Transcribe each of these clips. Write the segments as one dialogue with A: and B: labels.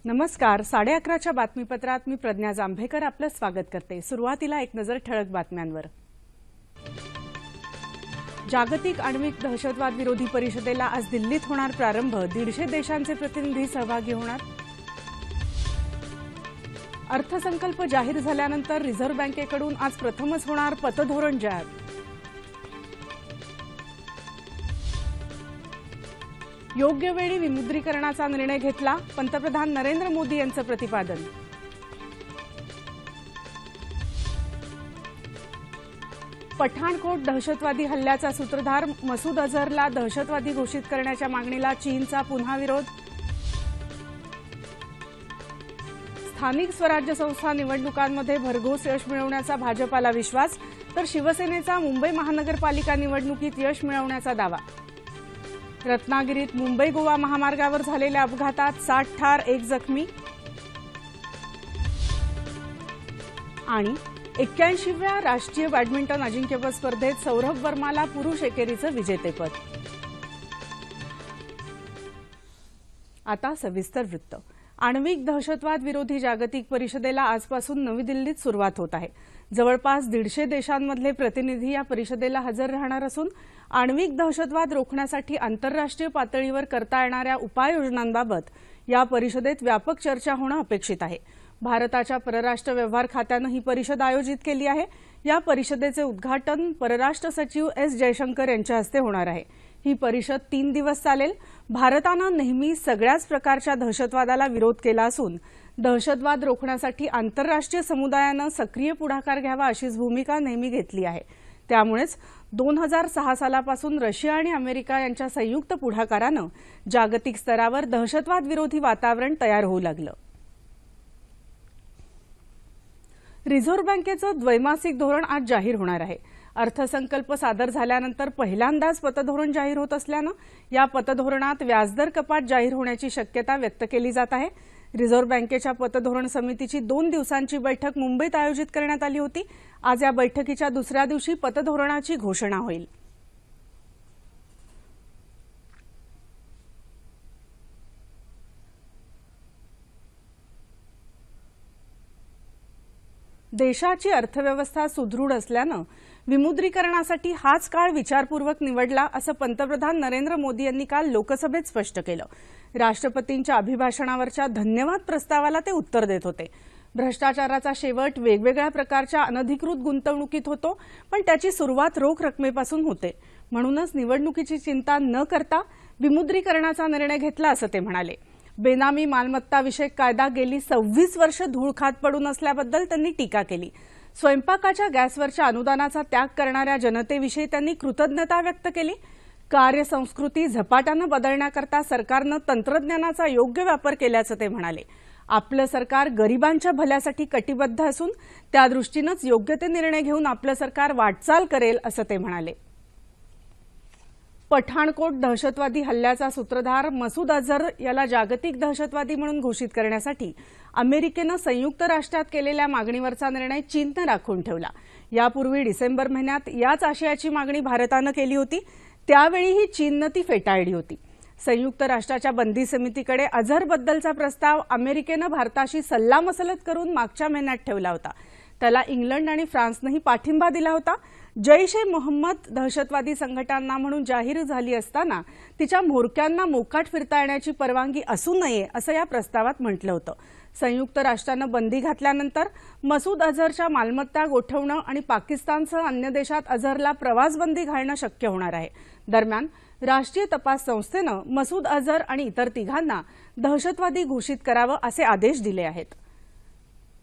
A: नमस्कार. 11:30च्या बातमीपत्रात मी प्रज्ञा जांभेकर आपलं स्वागत करते. सुरुवातीला एक नजर ठळक बातम्यांवर. जागतिक आण्विक दहशतवाद विरोधी परिषदेला आज दिल्लीत होणार प्रारंभ. 150 देशांचे प्रतिनिधी सहभागी होणार. अर्थसंकल्प जाहीर झाल्यानंतर रिझर्व्ह बँकेकडून आज प्रथमच होणार पतधोरण जाहीर. योग्य वेळी विमुद्रीकरणाचा निर्णय घेतला, पंतप्रधान नरेंद्र मोदी यांचं प्रतिपादन. पठाणकोट दहशतवादी हल्ल्याचा सूत्रधार मसूद अझहरला दहशतवादी घोषित करण्याच्या मागणीला चीनचा पुन्हा विरोध. स्थानिक स्वराज्य संस्था निवडणुकांमध्ये भरघोस यश मिळवण्याचा भाजपाला विश्वास, तर शिवसेनेचा मुंबई महानगरपालिका निवडणुकीत यश मिळवण्याचा दावा. रत्नागिरीत मुंबई गोवा महामार्गावर झालेल्या अपघातात 60 ठार, 1 जखमी. आणि 81व्या राष्ट्रीय बॅडमिंटन अजिंक्यपद स्पर्धेत सौरभ वर्माला पुरुष एकेरीचं विजेतेपद. आता सविस्तर वृत्त. आण्विक दहशतवाद विरोधी जागतिक परिषदेला आजपासून नवी दिल्लीत सुरुवात होत आहे. जवळपास 150 देशांमधले प्रतिनिधी या परिषदेला हजर राहणार असून आण्विक दहशतवाद रोखण्यासाठी आंतरराष्ट्रीय पातळीवर करता येणाऱ्या उपाययोजनांबाबत या परिषदेत व्यापक चर्चा होणं अपेक्षित आहे. भारताच्या परराष्ट्र व्यवहार खात्यानं ही परिषद आयोजित केली आहे. या परिषदेचे उद्घाटन परराष्ट्र सचिव एस जयशंकर यांच्या हस्ते होणार आहे. ही परिषद 3 दिवस चालेल. भारतानं नेहमी सगळ्याच प्रकारच्या दहशतवादाला विरोध केला असून दहशतवाद रोखण्यासाठी आंतरराष्ट्रीय समुदायानं सक्रिय पुढाकार घ्यावा अशीच भूमिका नेहमी घेतली आहे. त्यामुळेच 2006 सालापासून रशिया आणि अमेरिका यांच्या संयुक्त पुढाकारानं जागतिक स्तरावर दहशतवाद विरोधी वातावरण तयार होऊ लागलं. रिझर्व्ह बँकेचं द्वैमासिक धोरण आज जाहीर होणार आहे. अर्थसंकल्प सादर झाल्यानंतर पहिल्यांदाच पतधोरण जाहीर होत असल्यानं या पतधोरणात व्याजदर कपात जाहीर होण्याची शक्यता व्यक्त केली जात आहे. रिझर्व्ह बँकेच्या पतधोरण समितीची 2 दिवसांची बैठक मुंबईत आयोजित करण्यात आली होती. आज या बैठकीच्या दुसऱ्या दिवशी पतधोरणाची घोषणा होईल. देशाची अर्थव्यवस्था सुदृढ असल्यानं विमुद्रीकरणासाठी हाच काळ विचारपूर्वक निवडला असं पंतप्रधान नरेंद्र मोदी यांनी काल लोकसभेत स्पष्ट केलं. राष्ट्रपतींच्या अभिभाषणावरच्या धन्यवाद प्रस्तावाला ते उत्तर देत होते. भ्रष्टाचाराचा शेवट वेगवेगळ्या प्रकारच्या अनधिकृत गुंतवणुकीत होतो, पण त्याची सुरुवात रोख रकमेपासून होते. म्हणूनच निवडणुकीची चिंता न करता विमुद्रीकरणाचा निर्णय घेतला असं ते म्हणाले. बेनामी मालमत्ताविषयक कायदा गेली 26 वर्ष धूळ खात पडून असल्याबद्दल त्यांनी टीका केली. स्वयंपाकाच्या गॅसवरच्या अनुदानाचा त्याग करणाऱ्या जनतेविषयी त्यांनी कृतज्ञता व्यक्त केली. कार्यसंस्कृती झपाट्यानं बदलण्याकरता सरकारनं तंत्रज्ञानाचा योग्य वापर केल्याचं ते म्हणाले. आपलं सरकार गरिबांच्या भल्यासाठी कटिबद्ध असून त्यादृष्टीनंच योग्य ते निर्णय घेऊन आपलं सरकार वाटचाल करेल असं ते म्हणाले. पठाणकोट दहशतवादी हल्ल्याचा सूत्रधार मसूद अझहर याला जागतिक दहशतवादी म्हणून घोषित करण्यासाठी अमेरिकेनं संयुक्त राष्ट्रात केलेल्या मागणीवरचा निर्णय चीननं राखून ठेवला. यापूर्वी डिसेंबर महिन्यात याच आशयाची मागणी भारतानं केली होती. त्यावेळीही चीननं ती फेटाळली होती. संयुक्त राष्ट्राच्या बंदी समितीकडे अझहरबद्दलचा प्रस्ताव अमेरिकेनं भारताशी सल्लामसलत करून मागच्या महिन्यात ठेवला होता. त्याला इंग्लंड आणि फ्रान्सनंही पाठिंबा दिला होता. जैश-ए-मोहम्मद दहशतवादी संघटना म्हणून जाहीर झाली असताना तिच्या म्होरक्यांना मोकाट फिरता येण्याची परवानगी असू नये असं या प्रस्तावात म्हटलं होतं. संयुक्त राष्ट्रानं बंदी घातल्यानंतर मसूद अझहरच्या मालमत्ता गोठवणं आणि पाकिस्तानसह अन्य देशात अझहरला प्रवासबंदी घालणं शक्य होणार आहे. दरम्यान राष्ट्रीय तपास संस्थेनं मसूद अझहर आणि इतर तिघांना दहशतवादी घोषित करावं असे आदेश दिले आहेत.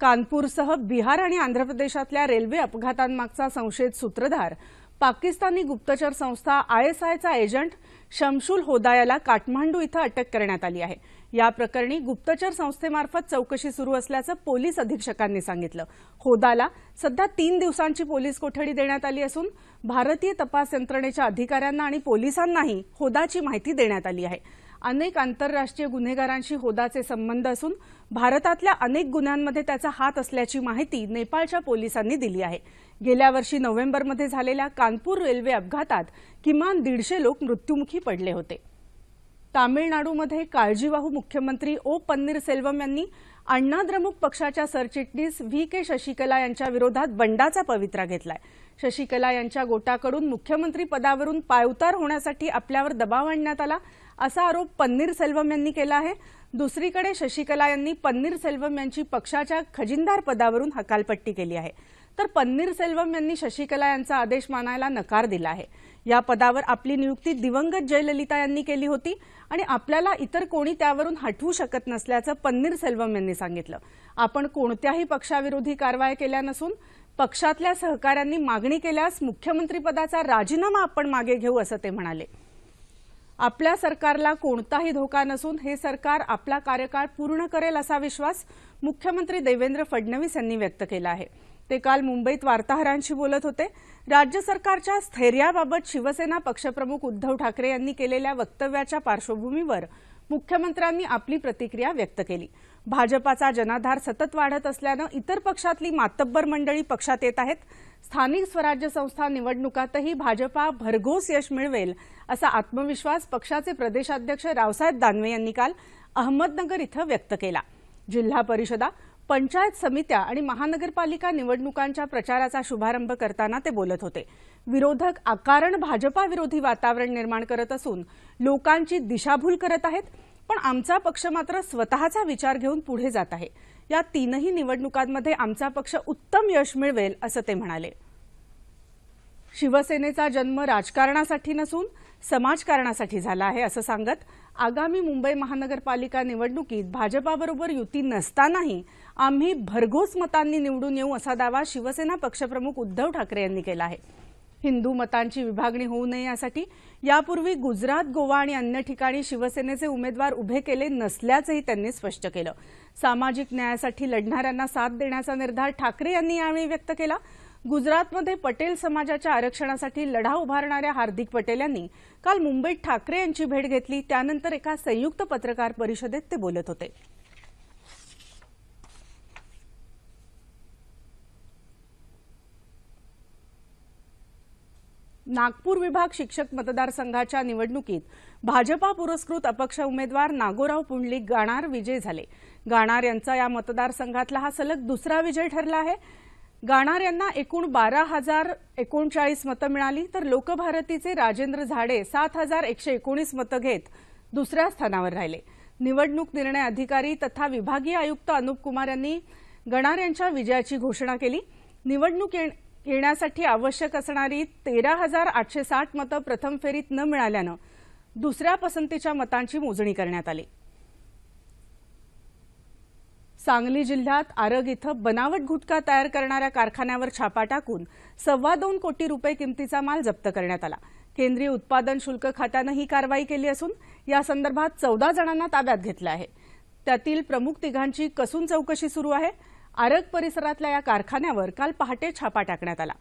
A: कानपूरसह बिहार आणि आंध्र प्रदेशातल्या रेल्वे अपघातांमागचा संशयित सूत्रधार पाकिस्तानी गुप्तचर संस्था ISIचा एजंट शमशुल होदा याला काठमांडू इथं अटक करण्यात आली आहे. या प्रकरणी गुप्तचर संस्थेमार्फत चौकशी सुरू असल्याचं पोलीस अधीक्षकांनी सांगितलं. होदाला सध्या 3 दिवसांची पोलीस कोठडी देण्यात आली असून भारतीय तपास यंत्रणेच्या अधिकाऱ्यांना आणि पोलिसांनाही होदाची माहिती देण्यात आली आहे. अनेक आंतरराष्ट्रीय गुन्हेगारांशी होदाचे संबंध असून भारतातल्या अनेक गुन्ह्यांमध्ये त्याचा हात असल्याची माहिती नेपाळच्या पोलिसांनी दिली आहे. गेल्या वर्षी नोव्हेंबरमध्ये झालेल्या कानपूर रेल्वे अपघातात किमान 150 लोक मृत्युमुखी पडले होते. तामिळनाडूमध्ये काळजीवाहू मुख्यमंत्री ओ पन्नीरसेल्वम यांनी अण्णा द्रमुक पक्षाच्या सरचिटणीस व्ही के शशिकला यांच्या विरोधात बंडाचा पवित्रा घेतलाय। शशिकला यांच्या गोटाकडून मुख्यमंत्री पदावरून पायउतार होण्यासाठी आपल्यावर दबाव आणण्यात आला असा आरोप पन्नीरसेल्वम यांनी केला आहे। दुसरीकडे शशिकला यांनी पन्नीरसेल्वम यांची पक्षाच्या खजिनदार पदावरून हकालपट्टी केली आहे, तर पन्नीरसेल्वम यांनी शशिकला यांचा आदेश मानायला नकार दिला आहे। या पदावर आपली नियुक्ती दिवंगत जयललिता यांनी केली होती आणि आपल्याला इतर कोणी त्यावरून हटवू शकत नसल्याचं पन्नीरसेल्वम यांनी सांगितलं। आपण कोणत्याही पक्षाविरोधी कारवाई केल्या नसून पक्षातल्या सहकाऱ्यांनी मागणी केल्यास मुख्यमंत्रीपदाचा राजीनामा आपण मागे घेऊ असं ते म्हणाले। आपल्या सरकारला कोणताही धोका नसून हे सरकार आपला कार्यकाळ पूर्ण करेल असा विश्वास मुख्यमंत्री देवेंद्र फडणवीस यांनी व्यक्त केला आहे। ते काल मुंबईत वार्ताहरांशी बोलत होते। राज्य सरकारच्या स्थैर्याबाबत शिवसेना पक्षप्रमुख उद्धव ठाकरे यांनी केलेल्या वक्तव्याच्या पार्श्वभूमीवर मुख्यमंत्र्यांनी आपली प्रतिक्रिया व्यक्त केली। भाजपाचा जनाधार सतत वाढत असल्यानं इतर पक्षातली मातब्बर मंडळी पक्षात येत आहेत। स्थानिक स्वराज्य संस्था निवडणुकातही भाजपा भरघोस यश मिळवेल असा आत्मविश्वास पक्षाचे प्रदेशाध्यक्ष रावसाहेब दानवे यांनी काल अहमदनगर इथं व्यक्त केला। जिल्हा परिषदा, पंचायत समित्या आणि महानगरपालिका निवडणुकांच्या प्रचाराचा शुभारंभ करताना ते बोलत होते। विरोधक अकारण भाजपाविरोधी वातावरण निर्माण करत असून लोकांची दिशाभूल करत आहेत, पण आमचा पक्ष मात्र स्वतःचा विचार घेऊन पुढे जात आहे। या तीनही निवडणुकांमध्ये आमचा पक्ष उत्तम यश मिळवेल असं ते म्हणाले। शिवसेनेचा जन्म राजकारणासाठी नसून समाजकारणासाठी झाला आहे असं सांगत आगामी मुंबई महानगरपालिका निवडणुकीत भाजपाबरोबर युती नसतानाही आम्ही भरघोस मतांनी निवडून येऊ असा दावा शिवसेना पक्षप्रमुख उद्धव ठाकरे यांनी केला आहे। हिंदू मतांची विभागणी होऊ नये यासाठी यापूर्वी गुजरात, गोवा आणि अन्य ठिकाणी शिवसेनेचे उमेदवार उभे केले नसल्याचंही त्यांनी स्पष्ट केलं। सामाजिक न्यायासाठी लढणाऱ्यांना साथ देण्याचा निर्धार ठाकरे यांनी यावेळी व्यक्त केला। गुजरातमध्ये पटेल समाजाच्या आरक्षणासाठी लढा उभारणाऱ्या हार्दिक पटेल यांनी काल मुंबईत ठाकरे यांची भेट घेतली। त्यानंतर एका संयुक्त पत्रकार परिषदेत ते बोलत होते। नागपूर विभाग शिक्षक मतदारसंघाच्या निवडणुकीत भाजपा पुरस्कृत अपक्ष उमेदवार नागोराव पुंडलिक गाणार विजयी झाले। गाणार यांचा या मतदारसंघातला हा सलग दुसरा विजय ठरला आहे। गाणार यांना एकूण 12,039 मतं मिळाली, तर लोकभारतीचे राजेंद्र झाडे 7,119 मतं घेत दुसऱ्या स्थानावर राहिले। निवडणूक निर्णय अधिकारी तथा विभागीय आयुक्त अनुप कुमार यांनी गाणार यांच्या विजयाची घोषणा केली। निवडणूक येण्यासाठी आवश्यक असणारी 13,860 मतं प्रथम फेरीत न मिळाल्यानं दुसऱ्या पसंतीच्या मतांची मोजणी करण्यात आली। सांगली जिल्ह्यात आरग इथं बनावट गुटखा तयार करणाऱ्या कारखान्यावर छापा टाकून 2.25 कोटी रुपये किमतीचा माल जप्त करण्यात आला। केंद्रीय उत्पादन शुल्क खात्यानं ही कारवाई केली असून या संदर्भात 14 जणांना ताब्यात घेतलं आहे। त्यातील प्रमुख तिघांची कसून चौकशी सुरू आहे। आरग परिसरातल्या या कारखान्यावर काल पहाटे छापा टाकण्यात आला।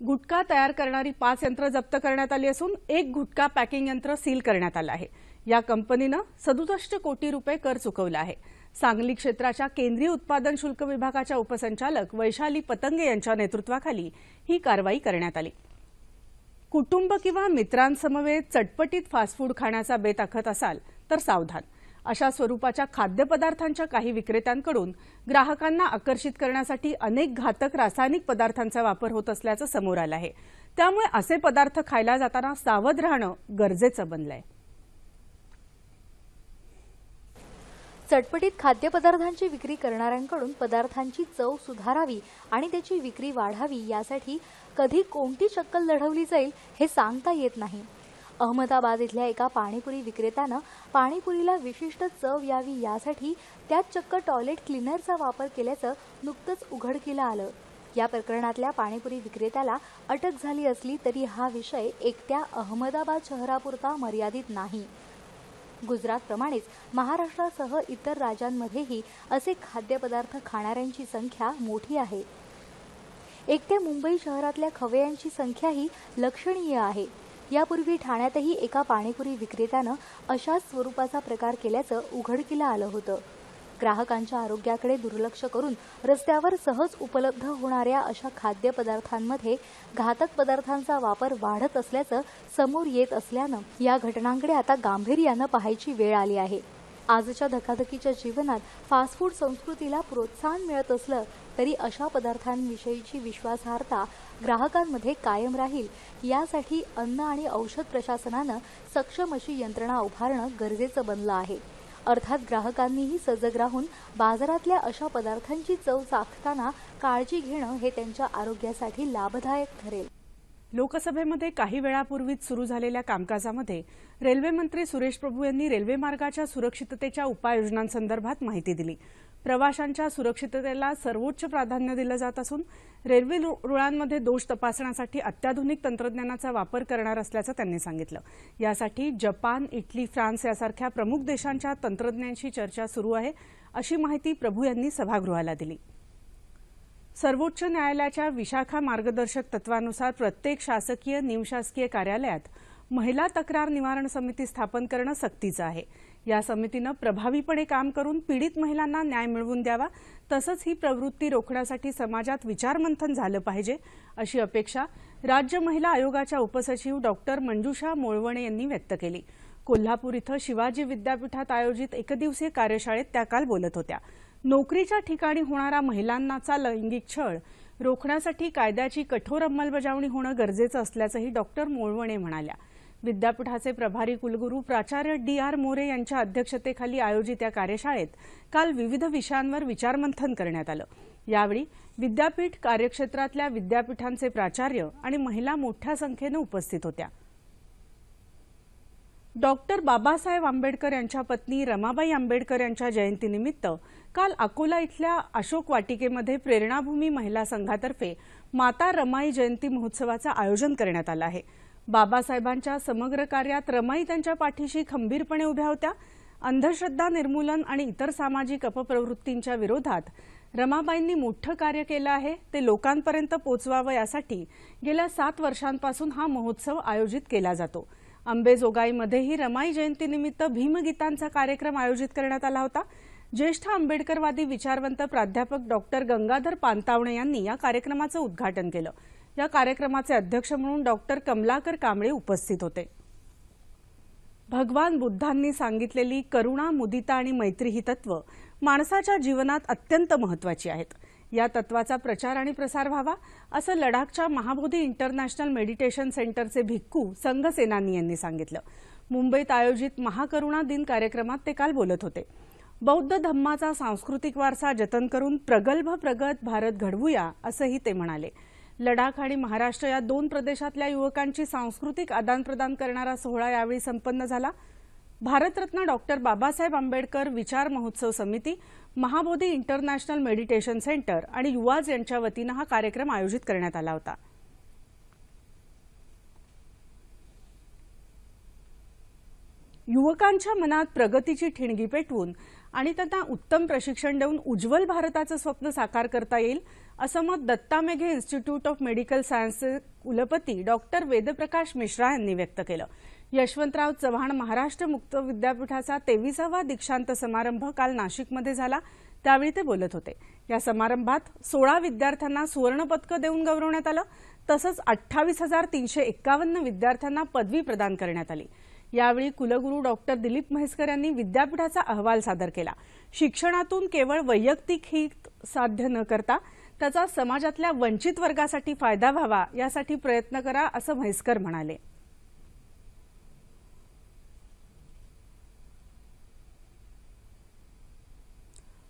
A: गुटखा तयार करणारी 5 यंत्र जप्त करण्यात आली असून एक गुटखा पॅकिंग यंत्र सील करण्यात आलं आहे। या कंपनीनं 67 कोटी रुपये कर चुकवला आहे। सांगली क्षेत्राच्या केंद्रीय उत्पादन शुल्क विभागाच्या उपसंचालक वैशाली पतंगे यांच्या नेतृत्वाखाली ही कारवाई करण्यात आली। कुटुंब किंवा मित्रांसमवेत चटपटीत फास्ट फूड खाण्याचा बेत आखत असाल तर सावधान। अशा स्वरूपाच्या खाद्यपदार्थांच्या काही विक्रेत्यांकडून ग्राहकांना आकर्षित करण्यासाठी अनेक घातक रासायनिक पदार्थांचा वापर होत असल्याचं समोर आलं आहे। त्यामुळे असे पदार्थ खायला जाताना सावध राहणं गरजेचं बनलंय।
B: चटपटीत खाद्यपदार्थांची विक्री करणाऱ्यांकडून पदार्थांची चव सुधारावी आणि त्याची विक्री वाढावी यासाठी कधी कोणती शक्कल लढवली जाईल हे सांगता येत नाही। अहमदाबाद इथल्या एका पाणीपुरी विक्रेत्यानं पाणीपुरीला विशिष्ट चव यावी यासाठी त्यात चक्क टॉयलेट क्लीनरचा वापर केल्याचं नुकतंच उघडकीला आलं। या प्रकरणातल्या पाणीपुरी विक्रेत्याला अटक झाली असली तरी हा विषय एकट्या अहमदाबाद शहरापुरता मर्यादित नाही। गुजरातप्रमाणेच महाराष्ट्रासह इतर राज्यांमध्येही असे खाद्यपदार्थ खाणाऱ्यांची संख्या मोठी आहे। एकट्या मुंबई शहरातल्या खवय्यांची संख्याही लक्षणीय आहे। यापूर्वी ठाण्यातही एका पाणीपुरी विक्रेत्यानं अशाच स्वरूपाचा प्रकार केल्याचं उघडकीला आलं होतं। ग्राहकांच्या आरोग्याकडे दुर्लक्ष करून रस्त्यावर सहज उपलब्ध होणाऱ्या अशा खाद्यपदार्थांमध्ये घातक पदार्थांचा वापर वाढत असल्याचं समोर येत असल्यानं या घटनांकडे आता गांभीर्यानं पाहायची वेळ आली आहे. आजच्या धकाधकीच्या जीवनात फास्ट फूड संस्कृतीला प्रोत्साहन मिळत असलं तरी अशा पदार्थांविषयीची विश्वासार्हता ग्राहकांमध्ये कायम राहील यासाठी अन्न आणि औषध प्रशासनानं सक्षम अशी यंत्रणा उभारणं गरजेचं बनलं आहे. अर्थात ग्राहकांनीही सजग राहून बाजारातल्या अशा पदार्थांची चव चाखताना काळजी घेणं हे त्यांच्या आरोग्यासाठी लाभदायक ठरेल.
A: लोकसभेमध्ये काही वेळापूर्वीच सुरू झालेल्या कामकाजामध्ये रेल्वे मंत्री सुरेश प्रभू यांनी रेल्वे मार्गाच्या सुरक्षिततेच्या उपाययोजनांसंदर्भात माहिती दिली. प्रवाशांच्या सुरक्षिततेला सर्वोच्च प्राधान्य दिलं जात असून रेल्वे रुळांमध्ये दोष तपासण्यासाठी अत्याधुनिक तंत्रज्ञानाचा वापर करणार असल्याचं त्यांनी सांगितलं. यासाठी जपान, इटली, फ्रान्स यासारख्या प्रमुख देशांच्या तंत्रज्ञांशी चर्चा सुरू आहे, अशी माहिती प्रभू यांनी सभागृहाला दिली. सर्वोच्च न्यायालयाच्या विशाखा मार्गदर्शक तत्वानुसार प्रत्येक शासकीय, निमशासकीय कार्यालयात महिला तक्रार निवारण समिती स्थापन करणं सक्तीचं आहे. या समितीनं प्रभावीपणे काम करून पीडित महिलांना न्याय मिळवून द्यावा, तसंच ही प्रवृत्ती रोखण्यासाठी समाजात विचारमंथन झालं पाहिजे, अशी अपेक्षा राज्य महिला आयोगाच्या उपसचिव डॉक्टर मंजुषा मोळवणे यांनी व्यक्त केली. कोल्हापूर इथं शिवाजी विद्यापीठात आयोजित एकदिवसीय कार्यशाळेत त्या काल बोलत होत्या. नोकरीच्या ठिकाणी होणारा महिलांचा लैंगिक छळ रोखण्यासाठी कायद्याची कठोर अंमलबजावणी होणं गरजेचं असल्याचंही डॉक्टर मोळवणे म्हणाल्या. विद्यापीठाचे प्रभारी कुलगुरू प्राचार्य DR मोरे यांच्या अध्यक्षतेखाली आयोजित या कार्यशाळेत काल विविध विषयांवर विचारमंथन करण्यात आलं. यावेळी विद्यापीठ कार्यक्षेत्रातल्या विद्यापीठांचे प्राचार्य आणि महिला मोठ्या संख्येनं उपस्थित होत्या. डॉक्टर बाबासाहेब आंबेडकर यांच्या पत्नी रमाबाई आंबेडकर यांच्या जयंतीनिमित्त काल अकोला इथल्या अशोक वाटिकेमध्ये प्रेरणाभूमी महिला संघातर्फे माता रमाई जयंती महोत्सवाचं आयोजन करण्यात आलं आहे. बाबासाहेबांच्या समग्र कार्यात रमाई त्यांच्या पाठीशी खंबीरपणे उभ्या होत्या. अंधश्रद्धा निर्मूलन आणि इतर सामाजिक अपप्रवृत्तींच्या विरोधात रमाबाईंनी मोठं कार्य केलं आहे, ते लोकांपर्यंत पोचवावं यासाठी गेल्या 7 वर्षांपासून हा महोत्सव आयोजित केला जातो. अंबेजोगाईमध्येही रमाई जयंतीनिमित्त भीमगीतांचा कार्यक्रम आयोजित करण्यात आला होता. ज्येष्ठ आंबेडकरवादी विचारवंत प्राध्यापक डॉक्टर गंगाधर पानतावणे यांनी या कार्यक्रमाचं उद्घाटन केलं. या कार्यक्रमाचे अध्यक्ष म्हणून डॉक्टर कमलाकर कांबळे उपस्थित होते. भगवान बुद्धांनी सांगितलेली करुणा, मुदिता आणि मैत्री ही तत्व माणसाच्या जीवनात अत्यंत महत्त्वाची आहेत. या तत्वाचा प्रचार आणि प्रसार व्हावा, असं लडाखच्या महाबोधी इंटरनॅशनल मेडिटेशन सेंटरचे भिक्खू संघसेनानी यांनी सांगितलं. मुंबईत आयोजित महाकरुणा दिन कार्यक्रमात ते काल बोलत होते. बौद्ध धम्माचा सांस्कृतिक वारसा जतन करून प्रगल्भ प्रगत भारत घडवूया, असंही ते म्हणाले. लडाख आणि महाराष्ट्र या 2 प्रदेशातल्या युवकांची सांस्कृतिक आदानप्रदान करणारा सोहळा यावेळी संपन्न झाला. भारतरत्न डॉक्टर बाबासाहेब आंबेडकर विचार महोत्सव समिती, महाबोधी इंटरनॅशनल मेडिटेशन सेंटर आणि युवाज यांच्या वतीनं हा कार्यक्रम आयोजित करण्यात आला होता. युवकांच्या मनात प्रगतीची ठिणगी पेटवून आणि त्यांना उत्तम प्रशिक्षण देऊन उज्ज्वल भारताचं स्वप्न साकार करता येईल, असं मत Datta Meghe institute of medical सायन्सचे कुलपती डॉक्टर वेदप्रकाश मिश्रा यांनी व्यक्त केलं. यशवंतराव चव्हाण महाराष्ट्र मुक्त विद्यापीठाचा 23वा दीक्षांत समारंभ काल नाशिकमध्ये झाला, त्यावेळी ते बोलत होते. या समारंभात 16 विद्यार्थ्यांना सुवर्णपदकं देऊन गौरवण्यात आलं. तसंच 28,351 विद्यार्थ्यांना पदवी प्रदान करण्यात आली. यावेळी कुलगुरू डॉक्टर दिलीप म्हैसकर यांनी विद्यापीठाचा अहवाल सादर केला. शिक्षणातून केवळ वैयक्तिक हित साध्य न करता त्याचा समाजातल्या वंचित वर्गासाठी फायदा व्हावा, यासाठी प्रयत्न करा, असं म्हैसकर म्हणाले.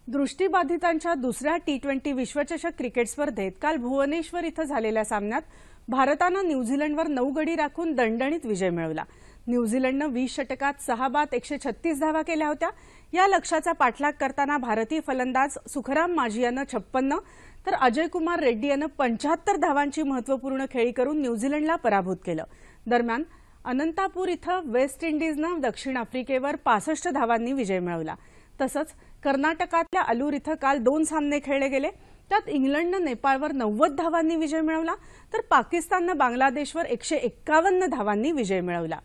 A: दृष्टीबाधितांच्या दुसऱ्या T20 विश्वचषक क्रिकेट स्पर्धेत काल भुवनेश्वर इथं झालेल्या सामन्यात भारतानं न्यूझीलंडवर 9 गडी राखून दणदणीत विजय मिळवला. न्यूझीलंडनं 20 षटकात 6 बाद 136 धावा केल्या होत्या. या लक्ष्याचा पाठलाग करताना भारतीय फलंदाज सुखराम माजियानं 56 तर अजय कुमार रेड्डी यानं 75 धावांची महत्त्वपूर्ण खेळी करून न्यूझीलंडला पराभूत केलं. दरम्यान अनंतापूर इथं वेस्ट इंडिजनं दक्षिण आफ्रिकेवर 65 धावांनी विजय मिळवला. तसंच कर्नाटकातल्या अलूर इथं काल 2 सामने खेळले गेले. त्यात इंग्लंडनं नेपाळवर 90 धावांनी विजय मिळवला तर पाकिस्ताननं बांगलादेशवर 151 धावांनी विजय मिळवला.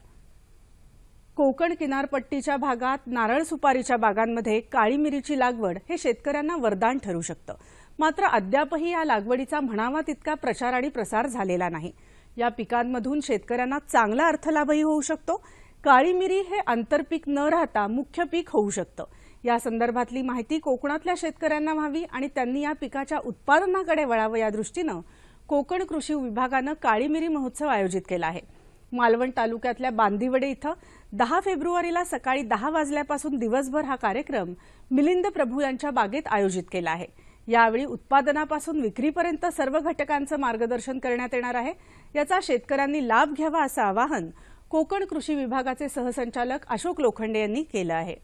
A: कोकण किनारपट्टीच्या भागात नारळ सुपारीच्या बागांमध्ये काळी मिरीची लागवड हे शेतकऱ्यांना वरदान ठरू शकतं. मात्र अद्यापही या लागवडीचा म्हणावा तितका प्रचार आणि प्रसार झालेला नाही. या पिकांमधून शेतकऱ्यांना चांगला अर्थलाभही होऊ शकतो. काळी मिरी हे आंतरपीक न राहता मुख्य पीक होऊ शकतं. या संदर्भातली माहिती कोकणातल्या शेतकऱ्यांना व्हावी आणि त्यांनी या पिकाच्या उत्पादनाकडे वळावं या दृष्टीनं कोकण कृषी विभागानं काळी मिरी महोत्सव आयोजित केला आहे. मालवण तालुक्यातल्या बांदिवडे इथं 10 फेब्रुवारीला सकाळी 10 वाजल्यापासून दिवसभर हा कार्यक्रम मिलिंद प्रभू यांच्या बागेत आयोजित केला आहे. यावेळी उत्पादनापासून विक्रीपर्यंत सर्व घटकांचं मार्गदर्शन करण्यात येणार आहे. याचा शेतकऱ्यांनी लाभ घ्यावा असं आवाहन कोकण कृषी विभागाचे सहसंचालक अशोक लोखंडे यांनी केलं आहे.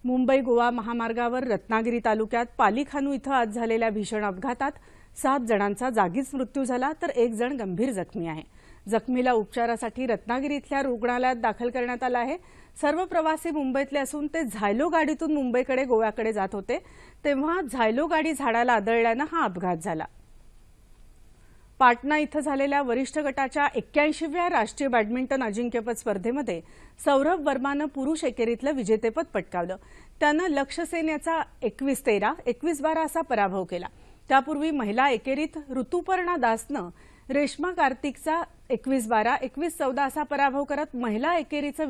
A: मुंबई गोवा महामार्गावर रत्नागिरी तालुक्यात पालीखानू इथं आज झालेल्या भीषण अपघातात 7 जणांचा जागीच मृत्यू झाला तर 1 जण गंभीर जखमी आहे. जखमीला उपचारासाठी रत्नागिरी इथल्या रुग्णालयात दाखल करण्यात आलं आहे. सर्व प्रवासी मुंबईतले असून ते झायलो गाडीतून मुंबईकडे गोव्याकडे जात होते तेव्हा झायलो गाडी झाडाला आदळल्यानं हा अपघात झाला. पाटणा इथं झालेल्या वरिष्ठ गटाच्या 81व्या राष्ट्रीय बॅडमिंटन अजिंक्यपद स्पर्धेमध्ये सौरभ वर्मानं पुरुष एकेरीतलं विजेतेपद पटकावलं. त्यानं लक्ष्य सेन याचा 21-13, 21-12 असा पराभव केला. त्यापूर्वी महिला एकेरीत ऋतुपर्णा दासनं रेश्मा कार्तिकचा 21-12, 21-14 असा पराभव करत महिला एकेरीचं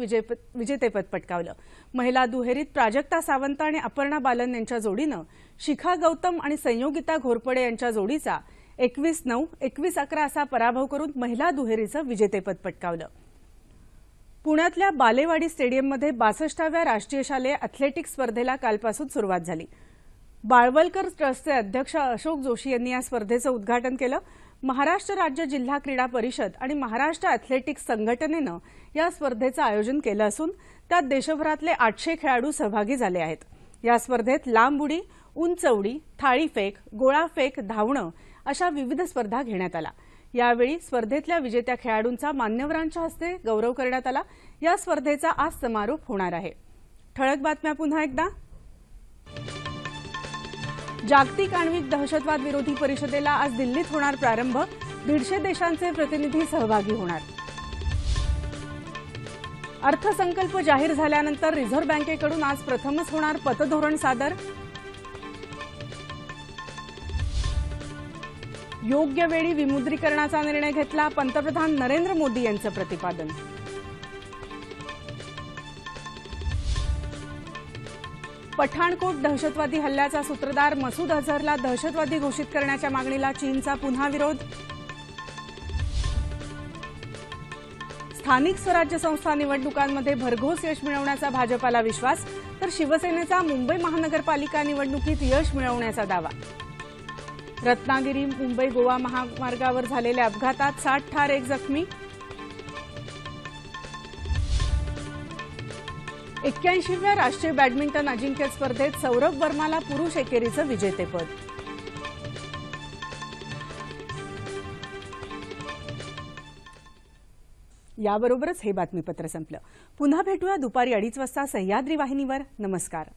A: विजेतेपद पटकावलं. महिला दुहेरीत प्राजक्ता सावंत आणि अपर्णा बालन यांच्या जोडीनं शिखा गौतम आणि संयोगिता घोरपडे यांच्या जोडीचा 21-9, 21-11 असा पराभव करून महिला दुहेरीचं विजेतेपद पटकावलं. पुण्यातल्या बालेवाडी स्टेडियममध्ये 62व्या राष्ट्रीय शालेय अथलेटिक्स स्पर्धेला कालपासून सुरुवात झाली. बाळवलकर ट्रस्टचे अध्यक्ष अशोक जोशी यांनी या स्पर्धेचं उद्घाटन केलं. महाराष्ट्र राज्य जिल्हा क्रीडा परिषद आणि महाराष्ट्र अथलेटिक्स संघटनेनं या स्पर्धेचं आयोजन केलं असून त्यात देशभरातले 800 खेळाडू सहभागी झाले आहेत. या स्पर्धेत लांब उडी, उंच उडी, थाळीफेक, गोळाफेक, धावणं अशा विविध स्पर्धा घेण्यात आल्या. यावेळी स्पर्धेतल्या विजेत्या खेळाडूंचा मान्यवरांच्या हस्ते गौरव करण्यात आला. या स्पर्धेचा आज समारोप होणार आहे. ठळक बातम्या पुन्हा एकदा. जागतिक आण्विक दहशतवाद विरोधी परिषदेला आज दिल्लीत होणार प्रारंभ. 150 देशांचे प्रतिनिधी सहभागी होणार. अर्थसंकल्प जाहीर झाल्यानंतर रिझर्व्ह बँकेकडून आज प्रथमच होणार पतधोरण सादर. योग्य वेळी विमुद्रीकरणाचा निर्णय घेतला, पंतप्रधान नरेंद्र मोदी यांचं प्रतिपादन. पठाणकोट दहशतवादी हल्ल्याचा सूत्रधार मसूद अझहरला दहशतवादी घोषित करण्याच्या मागणीला चीनचा पुन्हा विरोध. स्थानिक स्वराज्य संस्था निवडणुकांमध्ये भरघोस यश मिळवण्याचा भाजपाला विश्वास तर शिवसेनेचा मुंबई महानगरपालिका निवडणुकीत यश मिळवण्याचा दावा. रत्नागिरी मुंबई गोवा महामार्गावर झालेल्या अपघातात 60 ठार 1 जखमी. 81व्या राष्ट्रीय बॅडमिंटन अजिंक्य स्पर्धेत सौरभ वर्माला पुरुष एकेरीचं विजेतेपद. याबरोबरच हे बातमीपत्र संपलं. पुन्हा भेटूया दुपारी 2:30 वाजता सह्याद्री वाहिनीवर. नमस्कार.